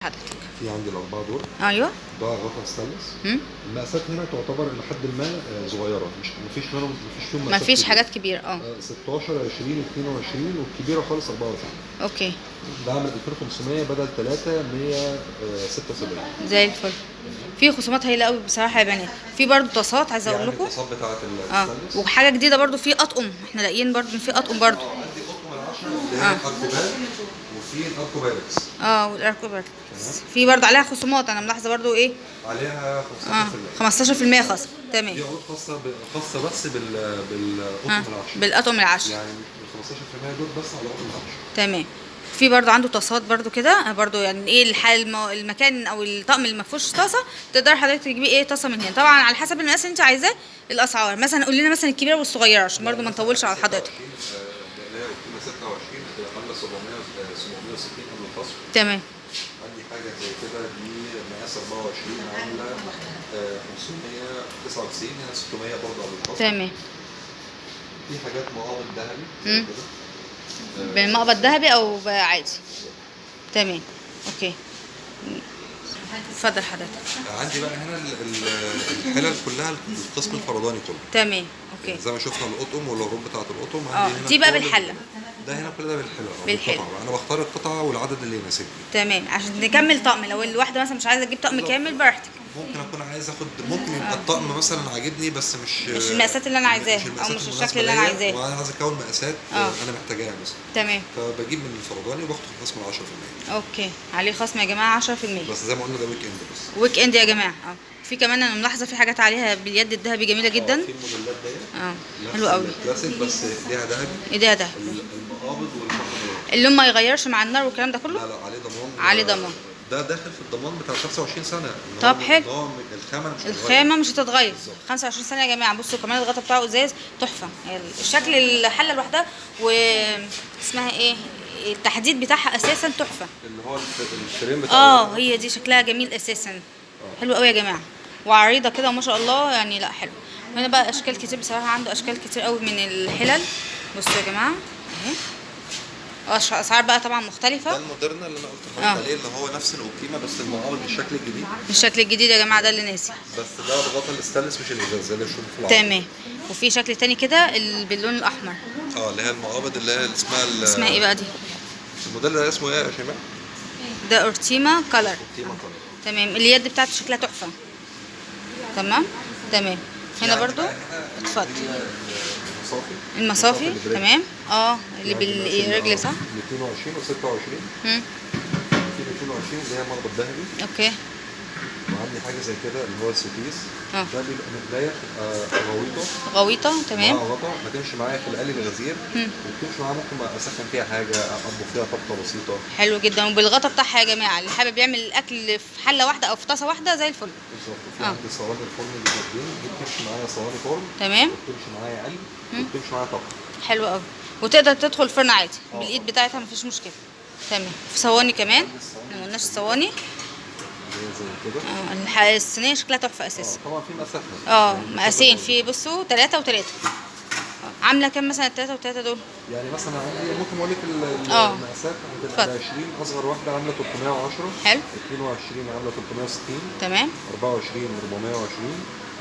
حضرتك. في عندي الأربعة دول. ايوه. ده غطا ستانلس. المقاسات هنا تعتبر لحد ما صغيرة، مفيش فيهم مقاسات مفيش كبيرة. حاجات كبيرة 16 20 22 والكبيرة خالص 24. اوكي. ده عامل 2500 بدل 3 176. زي الفل. في خصومات هايله قوي بصراحه يا بنات. في برضو طاسات عايزه اقول لكم. الطاسات بتاعت الستانلس. وحاجه جديده برضو في اطقم، احنا لاقيين برضو في اطقم برضو. عندي قطن العشرة اللي هي الاركوبال، وفي الاركوبالكس. والاركوبالكس في برضو عليها خصومات، انا ملاحظه برضو ايه عليها 15%. 15% خصم. تمام. دي عروض خاصة بس بالقطن العشرة. بالأطقم العشرة. يعني ال 15% دول بس على قطن العشرة. تمام. في برضو عنده طاسات برضو كده، برضو يعني ايه الحال المكان او الطقم اللي ما فيهوش طاسه تقدر حضرتك تجيبي ايه طاسه من هنا، طبعا على حسب المقاس اللي انت عايزاه. الاسعار مثلا قول لنا مثلا الكبيره والصغيره عشان برضو ما نطولش على حضرتك. اللي هي قيمة 26 هتبقى عاملة 760 قبل الخصم. تمام. عندي حاجة زي كده دي مقاس 24 عاملة 599 هنا 600 برضه قبل الخصم. تمام. في حاجات مقابض ذهبي زي كده. بالمقبض ذهبي او عادي. تمام. اوكي. اتفضل حضرتك. عندي بقى هنا الحلل كلها القسم الفرداني كله. تمام. اوكي. زي ما شفنا القطقم والهروب بتاعت القطقم عندي هنا دي بقى بالحله. ده هنا كل ده بالحلة. بالحلة. انا بختار القطعه والعدد اللي يناسبني. تمام عشان نكمل طقم. لو الواحده مثلا مش عايزه تجيب طقم كامل براحتك. ممكن اكون عايز اخد، ممكن يبقى الطقم مثلا عاجبني بس مش المقاسات اللي انا عايزاها او مش الشكل اللي انا عايزاه، وانا عايز اكون مقاسات انا محتاجاها مثلا. تمام. فبجيب من الفرداني وباخد خصم 10%. اوكي. عليه خصم يا جماعه 10%. بس زي ما قلنا ده ويك اند بس. ويك اند يا جماعه. في كمان انا ملاحظه في حاجات عليها باليد الذهبي جميله جدا. في الموديلات ديت حلو قوي. كلاسيك بس ايديها ذهبي. ايديها ذهبي. المقابض والمقابض اللون ما يغيرش مع النار والكلام ده كله. لا عليه ضمان. عليه ضمان. ده داخل في الضمان بتاع 25 سنه. طب حلو. الخامه مش هتتغير 25 سنه يا جماعه. بصوا كمان الغطا بتاعه ازاز تحفه، يعني شكل الحله لوحدها اسمها ايه التحديد بتاعها اساسا تحفه. اللي هو الفريم بتاع هي دي شكلها جميل اساسا. حلو قوي يا جماعه وعريضه كده وما شاء الله، يعني لا حلو. هنا بقى اشكال كتير بصراحه، عنده اشكال كتير قوي من الحلل. بصوا يا جماعه اهي. اسعار بقى طبعا مختلفه. ده المودرن اللي انا قلت لحضرتك عليه اللي هو نفس القيمه بس المقابل بالشكل الجديد. الشكل الجديد يا جماعه ده اللي ناسي. بس ده الغطا الستانلس مش الازاز زي اللي بنشوفه في العرض. تمام. وفي شكل تاني كده باللون الاحمر. اللي هي المقابض اللي هي اسمها ايه بقى دي؟ الموديل ده اسمه ايه يا شيماء؟ ده اورتيما كلر. اورتيما كلر. تمام. اليد بتاعته شكلها تحفه. تمام. هنا برضو اتفضل. المصافي تمام. اللي بالرجل صح. 220 و 26. في 220 اللي هي مربط ذهبي. اوكي. وعندي حاجه زي كده اللي هو السوتيس. ده بيبقى مقلايه غويطه. تمام. غطا هتمشي معايا في القلي الغزير. وبتمشي معايا ممكن اسخن فيها حاجه، اطبخ فيها طبخه بسيطه. حلو جدا. وبالغطا بتاعها يا جماعه اللي حابب يعمل الاكل في حله واحده او في طاسه واحده زي الفل. بالظبط. في عندي صواني الفرن اللي جنبين دي بتمشي معايا صواني فرن. تمام. وبتمشي معايا قلي وبتمشي معايا طبخ. حلو قوي. وتقدر تدخل الفرن عادي بالايد بتاعتها مفيش مشكله. تمام. في صواني كمان ما قلناش الصواني زي كده. الصينيه شكلها تحفه اساسا. طبعا في مقاسات. مقاسين. في بصوا 3 و3. عامله كام مثلا ال3 و3 دول؟ يعني مثلا عندي ممكن اقول لك المقاسات هتبقى 20 اصغر واحده عامله 310. حلو. 22 عامله 360. تمام. 24 420.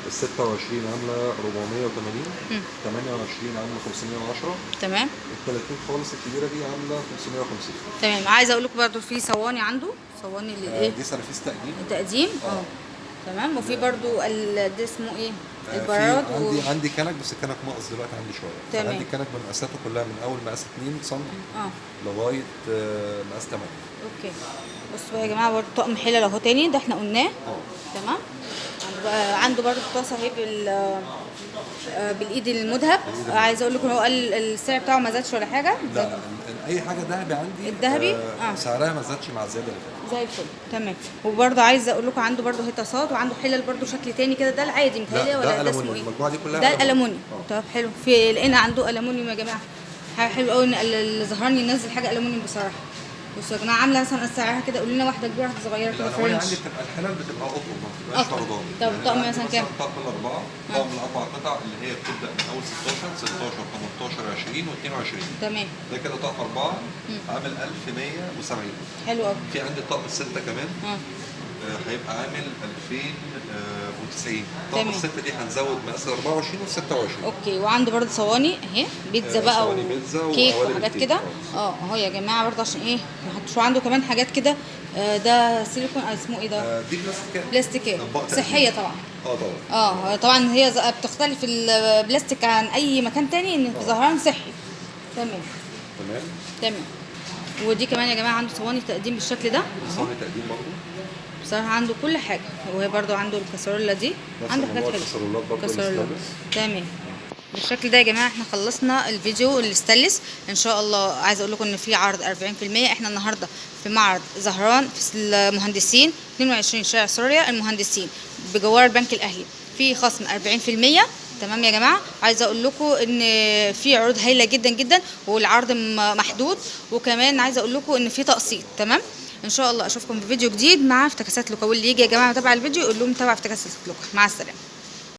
ال 26 عامله 480. 28 عامله 510. تمام. ال 30 خالص الكبيره دي عامله 550. تمام. عايزه اقول لكم برده في صواني عنده صواني للايه؟ دي سلافيس تقديم. التقديم. تمام. وفي برده ده اسمه ايه؟ البراد. عندي كنك بس الكنك ناقص دلوقتي عندي شويه. تمام. عندي كنك بمقاساته كلها من اول مقاس 2 سم لغايه مقاس 8. اوكي. بصوا بقى يا جماعه برده طقم حلل اهو تاني ده احنا قلناه. تمام. عنده برده طاسه اهي بالايد المذهب. عايزه اقول لكم هو قال السعر بتاعه ما زادش ولا حاجه. لا اي حاجه ذهبي عندي الذهبي سعرها ما زادش مع الزياده اللي فاتت. زي الفل. تمام. وبرده عايزه اقول لكم عنده برده طاسات وعنده حلل برده شكل تاني كده. ده العادي متهيألي ولا ده اسمه ايه؟ المجموعه دي كلها ده الالومنيوم. طب حلو. لقينا عنده الومنيوم يا جماعه. حاجه حلوه قوي ان اللي ظهرني ينزل حاجه الومنيوم بصراحه. بصوا يا جماعه عامله مثلا سعرها كده، قولوا لنا واحده كبيره واحده صغيره كده الالوان فرنش. عندي بتبقى الحلال بتبقى قطن ما بتبقاش قطن. فردان. طب الطقم عندي مثلا كام؟ طقم الاربعه، طقم الاربع قطع اللي هي بتبدا من اول 16 18 20 و22. تمام. ده كده طقم اربعه عامل 1170. حلو قوي. في عندي الطقم السته كمان هيبقى عامل 2090. طقم تمام. السته دي هنزود مقاس 24 و 26. اوكي. وعنده برده صواني اهي بيتزا بقى صواني بيتزا وكيك وقوالب وحاجات الكيك. كده. اهو يا جماعه برده عشان ايه شو عنده كمان حاجات كده. ده سيليكون اسمه ايه ده؟ دي بلاستيكات. بلاستيكات أطباق صحيه طبعا. طبعا. طبعا هي بتختلف البلاستيك عن اي مكان تاني ان زهران صحي. تمام. تمام. ودي كمان يا جماعه عنده صواني تقديم بالشكل ده. صواني تقديم برضه. بصراحه عنده كل حاجه. وهي برده عنده الكاسرولة دي. عنده حاجات حلوه. كاسرولات برضه. تمام. بالشكل ده يا جماعه احنا خلصنا الفيديو الاستانلس. ان شاء الله عايزه اقول لكم ان في عرض 40%. احنا النهارده في معرض زهران في المهندسين 22 شارع سوريا المهندسين بجوار البنك الاهلي، في خصم 40%. تمام يا جماعه. عايزه اقول لكم ان في عروض هايله جدا جدا والعرض محدود، وكمان عايزه اقول لكم ان في تقسيط. تمام. ان شاء الله اشوفكم في فيديو جديد مع افتكاسات لوكا. واللي يجي يا جماعه متابع الفيديو يقول لهم تابع افتكاسات لوكا. مع السلامه.